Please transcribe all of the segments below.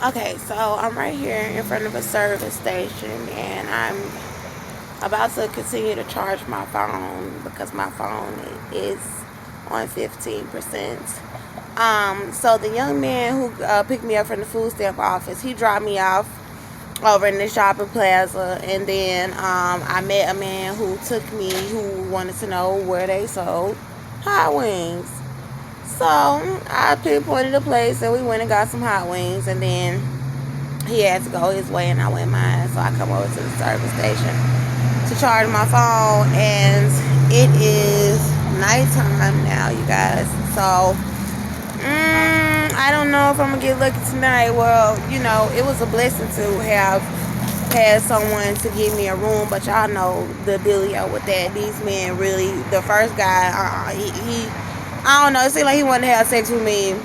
Okay, so I'm right here in front of a service station and I'm about to continue to charge my phone because my phone is on 15%. So the young man who picked me up from the food stamp office, he dropped me off over in the shopping plaza, and then I met a man who took me, who wanted to know where they sold hot wings. So I pinpointed a place and we went and got some hot wings, and then he had to go his way and I went mine. So I come over to the service station to charge my phone, and it is nighttime now, you guys. So I don't know if I'm gonna get lucky tonight. Well, it was a blessing to have had someone to give me a room, but y'all know the dealio with that. These men really, the first guy, I don't know. It seemed like he wanted to have sex with me.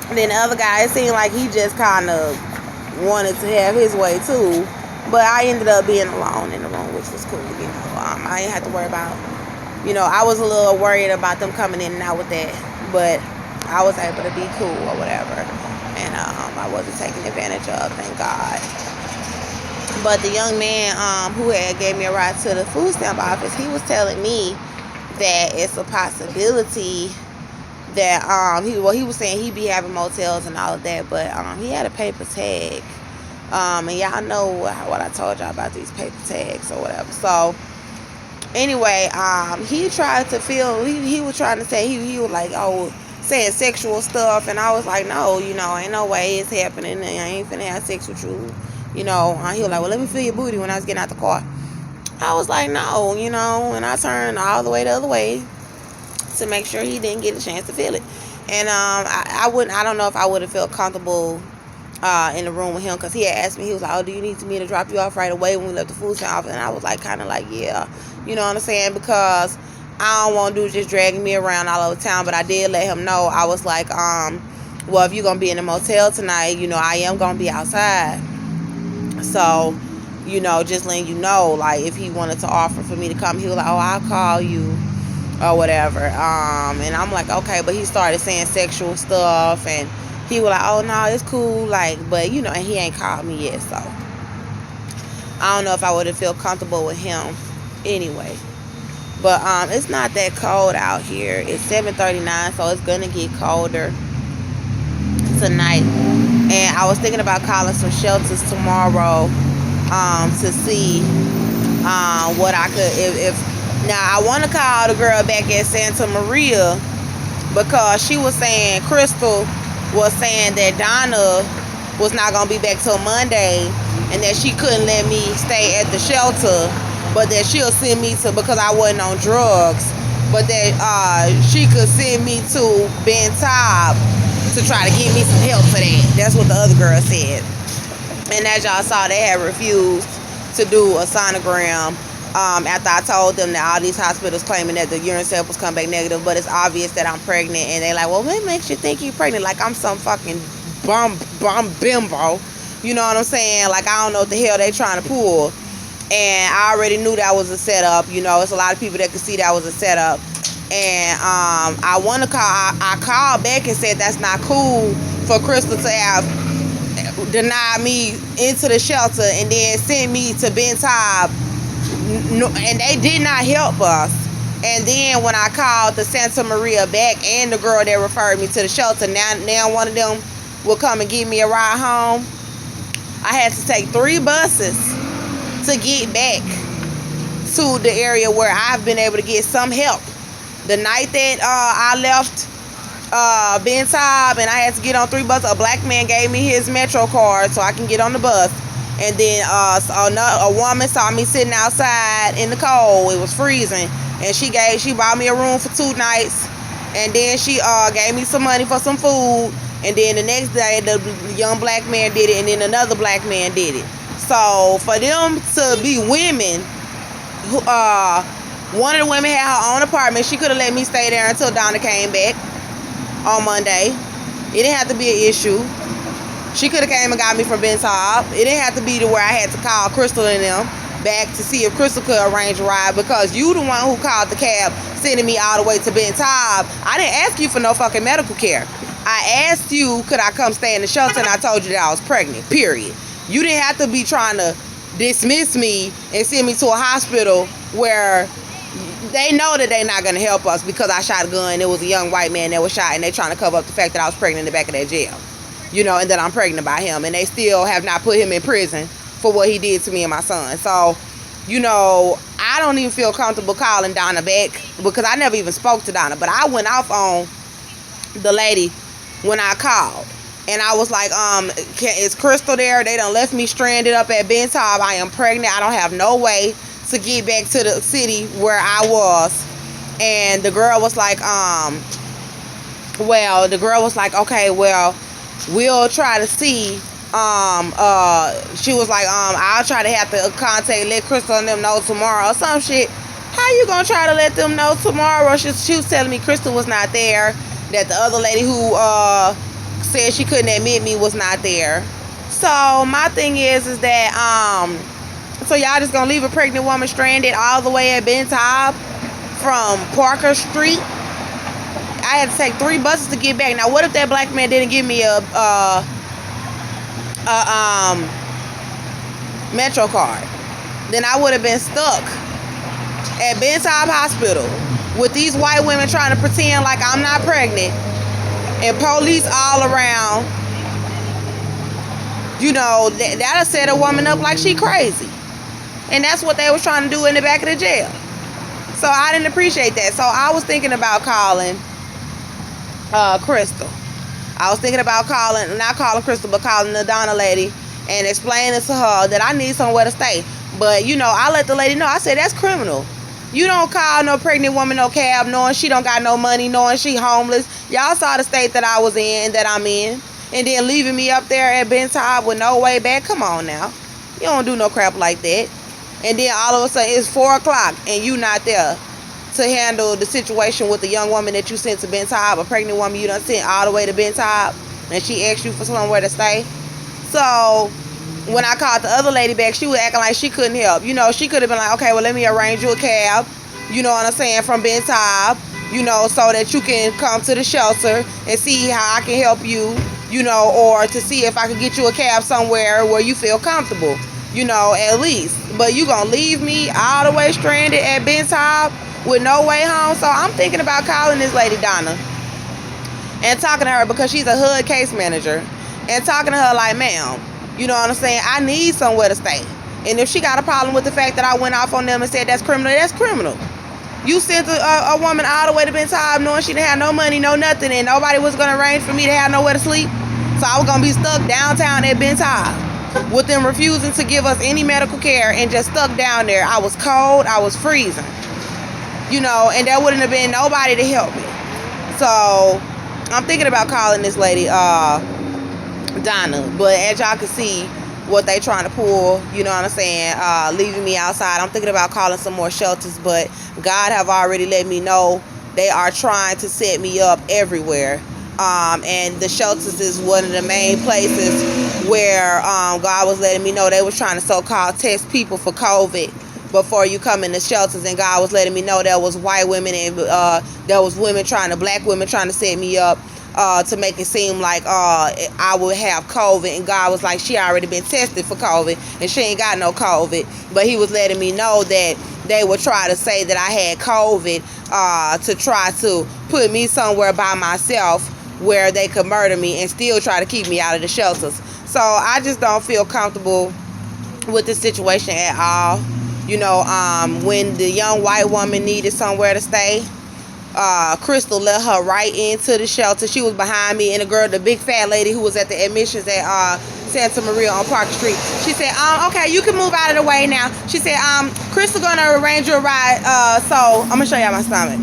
And then the other guy, it seemed like he just kind of wanted to have his way too. But I ended up being alone in the room, which was cool. I didn't have to worry about. I was a little worried about them coming in and out with that, but I was able to be cool or whatever, and I wasn't taken advantage of, thank God. But the young man who had gave me a ride to the food stamp office, he was telling me that it's a possibility that he was saying he'd be having motels and all of that, but he had a paper tag, and y'all know what I told y'all about these paper tags or whatever. So anyway, he tried to feel he was trying to say he was like, oh, saying sexual stuff, and I was like, no, ain't no way it's happening. I ain't finna have sex with you. He was like, well, let me feel your booty when I was getting out the car. I was like, no, and I turned all the way the other way to make sure he didn't get a chance to feel it. And I don't know if I would have felt comfortable in the room with him, because he had asked me, he was like, oh, do you need me to drop you off right away when we left the food stamp office? And I was like, kind of like, yeah, you know what I'm saying, because I don't want to do just dragging me around all over town. But I did let him know. I was like, well, if you're gonna be in a motel tonight, I am gonna be outside, so just letting you know, like, if he wanted to offer for me to come, he was like, oh, I'll call you or whatever. And I'm like, okay. But he started saying sexual stuff, and he was like, oh, no, it's cool, like, but and he ain't called me yet, so I don't know if I would have felt comfortable with him anyway. But it's not that cold out here. It's 7:39, so it's gonna get colder tonight. And I was thinking about calling some shelters tomorrow to see what I could, if now I want to call the girl back at Santa Maria, because she was saying, Crystal was saying that Donna was not gonna be back till Monday, and that she couldn't let me stay at the shelter, but that she'll send me to, because I wasn't on drugs, but that she could send me to Ben Taub to try to get me some help for that. That's what the other girl said. And as y'all saw, they had refused to do a sonogram after I told them that all these hospitals claiming that the urine samples come back negative, but it's obvious that I'm pregnant. And they like, well, what makes you think you're pregnant? Like I'm some fucking bum bimbo. You know what I'm saying? Like, I don't know what the hell they trying to pull. And I already knew that was a setup. It's a lot of people that could see that was a setup. And I want to call. I called back and said that's not cool for Crystal to have denied me into the shelter and then send me to Ben Taub. No, and they did not help us. And then when I called the Santa Maria back and the girl that referred me to the shelter, now one of them will come and give me a ride home. I had to take 3 buses to get back to the area where I've been able to get some help. The night that I left Ben Taub and I had to get on 3 buses, a black man gave me his Metro card so I can get on the bus. And then a woman saw me sitting outside in the cold. It was freezing, and she bought me a room for 2 nights, and then she gave me some money for some food. And then the next day, the young black man did it, and then another black man did it. So for them to be women, one of the women had her own apartment. She could have let me stay there until Donna came back on Monday. It didn't have to be an issue. She could have came and got me from Ben Taub. It didn't have to be to where I had to call Crystal and them back to see if Crystal could arrange a ride, because you the one who called the cab sending me all the way to Ben Taub. I didn't ask you for no fucking medical care. I asked you, could I come stay in the shelter, and I told you that I was pregnant, period. You didn't have to be trying to dismiss me and send me to a hospital where they know that they're not going to help us because I shot a gun. It was a young white man that was shot, and they're trying to cover up the fact that I was pregnant in the back of that jail. You know, and that I'm pregnant by him. And they still have not put him in prison for what he did to me and my son. So, you know, I don't even feel comfortable calling Donna back because I never even spoke to Donna. But I went off on the lady when I called. And I was like, is Crystal there? They done left me stranded up at Ben Taub. I am pregnant. I don't have no way to get back to the city where I was. And the girl was like, okay, well, we'll try to see. She was like, I'll try to have to let Crystal and them know tomorrow or some shit. How you gonna try to let them know tomorrow? She was telling me Crystal was not there, that the other lady who said she couldn't admit me was not there. So my thing is that so y'all just gonna leave a pregnant woman stranded all the way at Ben Taub from Parker Street? I had to take 3 buses to get back. Now, what if that black man didn't give me a Metro card? Then I would have been stuck at Ben Taub Hospital with these white women trying to pretend like I'm not pregnant and police all around. You know, that'll set a woman up like she crazy. And that's what they was trying to do in the back of the jail. So I didn't appreciate that. So I was thinking about calling Crystal. I was thinking about not calling Crystal, but calling the Donna lady and explaining to her that I need somewhere to stay. But, you know, I let the lady know. I said, that's criminal. You don't call no pregnant woman no cab knowing she don't got no money, knowing she homeless. Y'all saw the state that I was in, that I'm in. And then leaving me up there at Ben Taub with no way back. Come on now. You don't do no crap like that. And then all of a sudden it's 4 o'clock and you not there to handle the situation with the young woman that you sent to Ben Taub, a pregnant woman you done sent all the way to Ben Taub, and she asked you for somewhere to stay. So when I called the other lady back, she was acting like she couldn't help. You know, she could have been like, okay, well, let me arrange you a cab, you know what I'm saying, from Ben Taub, you know, so that you can come to the shelter and see how I can help you, you know, or to see if I can get you a cab somewhere where you feel comfortable, you know, at least. But you gonna leave me all the way stranded at Ben Taub with no way home? So I'm thinking about calling this lady Donna and talking to her, because she's a HUD case manager, and talking to her like, ma'am, you know what I'm saying, I need somewhere to stay. And if she got a problem with the fact that I went off on them and said that's criminal, that's criminal. You sent a woman all the way to Ben Taub knowing she didn't have no money, no nothing, and nobody was going to arrange for me to have nowhere to sleep. So I was going to be stuck downtown at Ben Taub with them refusing to give us any medical care, and just stuck down there. I was cold, I was freezing, you know, and there wouldn't have been nobody to help me. So I'm thinking about calling this lady Donna, but as y'all can see what they trying to pull, you know what I'm saying, leaving me outside. I'm thinking about calling some more shelters, but God have already let me know they are trying to set me up everywhere. And the shelters is one of the main places where God was letting me know they was trying to so-called test people for COVID before you come in the shelters. And God was letting me know there was white women and there was black women trying to set me up to make it seem like I would have COVID. And God was like, she already been tested for COVID and she ain't got no COVID. But he was letting me know that they would try to say that I had COVID to try to put me somewhere by myself where they could murder me and still try to keep me out of the shelters. So I just don't feel comfortable with the situation at all. You know, when the young white woman needed somewhere to stay, Crystal let her right into the shelter. She was behind me, and the big fat lady who was at the admissions at Santa Maria on Park Street, she said, okay, you can move out of the way now. She said, Crystal gonna arrange you a ride, so I'm gonna show y'all my stomach.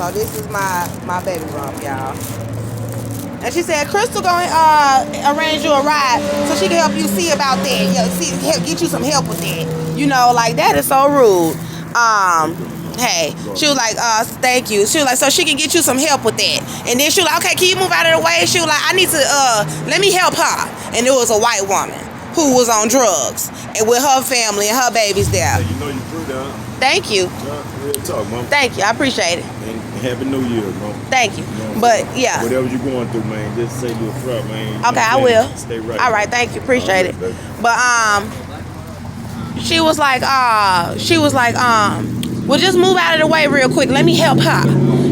So this is my baby bump, y'all. And she said, Crystal gonna arrange you a ride so she can help you see about that. Get you some help with that. You know, like, that is so rude. Hey, she was like, thank you. She was like, so she can get you some help with that. And then she was like, okay, can you move out of the way? She was like, I need to, let me help her. And it was a white woman who was on drugs and with her family and her babies there. You know you threw down. Thank you. Real talk, mom. Thank you. I appreciate it. And Happy New Year, mom. Thank you. You know, But yeah. whatever you're going through, man, just say you a front, man. Okay, I will. Stay right. All right, thank you. Appreciate it. Baby. But she was like, well, just move out of the way real quick. Let me help her.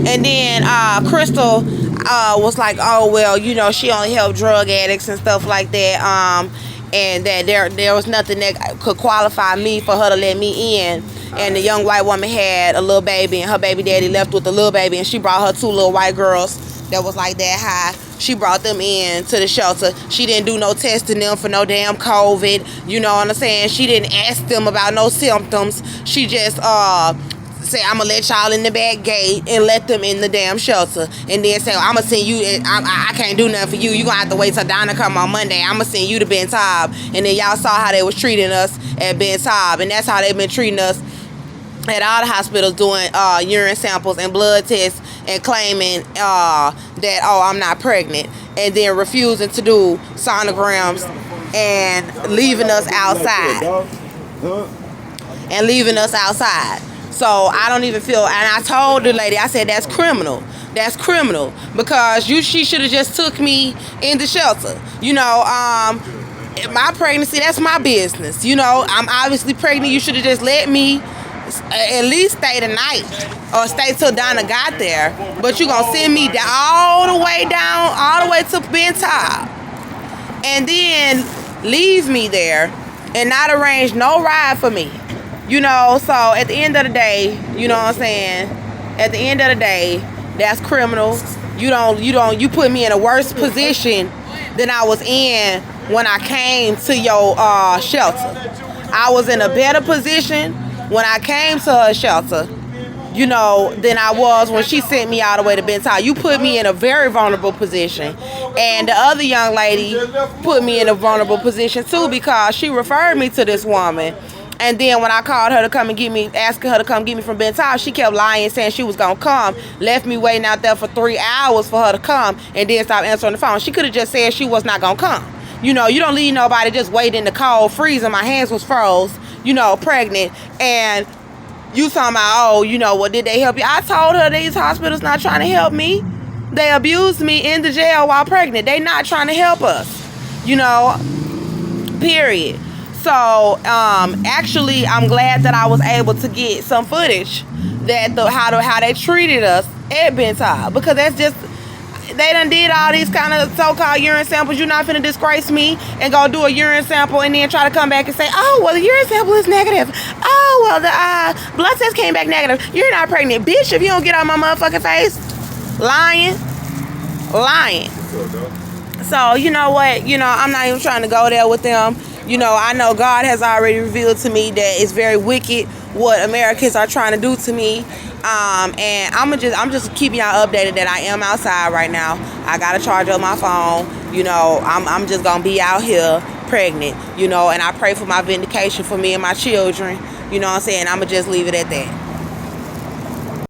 And then Crystal was like, oh, well, you know, she only helped drug addicts and stuff like that. And that there was nothing that could qualify me for her to let me in. And the young white woman had a little baby, and her baby daddy left with the little baby, and she brought her 2 little white girls that was like that high. She brought them in to the shelter. She didn't do no testing them for no damn COVID. You know what I'm saying? She didn't ask them about no symptoms. She just say, I'm gonna let y'all in the back gate and let them in the damn shelter, and then say, I'm gonna send you, I can't do nothing for you, you gonna have to wait till Donna come on Monday, I'm gonna send you to Ben Taub. And then y'all saw how they was treating us at Ben Taub, and that's how they've been treating us at all the hospitals, doing urine samples and blood tests and claiming that, oh, I'm not pregnant, and then refusing to do sonograms and leaving us outside. And leaving us outside. So I don't even feel, and I told the lady, I said, that's criminal. That's criminal, because she should have just took me in the shelter. You know, my pregnancy, that's my business. You know, I'm obviously pregnant. You should have just let me at least stay the night, or stay till Donna got there. But you gonna send me all the way to Ben Taub, and then leave me there and not arrange no ride for me. You know, so at the end of the day, you know what I'm saying? At the end of the day, that's criminal. You put me in a worse position than I was in when I came to your shelter. I was in a better position when I came to her shelter, you know, than I was when she sent me all the way to Ben Taub. You put me in a very vulnerable position. And the other young lady put me in a vulnerable position too, because she referred me to this woman. And then when I called her to come and get me, asking her to come get me from Ben Taub, she kept lying, saying she was going to come. Left me waiting out there for 3 hours for her to come, and then stopped answering the phone. She could have just said she was not going to come. You know, you don't leave nobody just waiting in the cold, freezing. My hands was froze, you know, pregnant. And you talking about, oh, you know, well, did they help you? I told her these hospitals not trying to help me. They abused me in the jail while pregnant. They not trying to help us, you know, period. So, actually, I'm glad that I was able to get some footage that how they treated us at Ben Taub, because that's just, they done did all these kind of so-called urine samples. You're not finna disgrace me and go do a urine sample and then try to come back and say, oh, well, the urine sample is negative. Oh, well, the blood test came back negative. You're not pregnant, bitch, if you don't get out my motherfucking face. Lying. So, you know what? You know, I'm not even trying to go there with them. You know, I know God has already revealed to me that it's very wicked what Americans are trying to do to me. And I'm just keeping y'all updated that I am outside right now. I got to charge up my phone. You know, I'm just going to be out here pregnant, you know, and I pray for my vindication for me and my children. You know what I'm saying? I'm going to just leave it at that.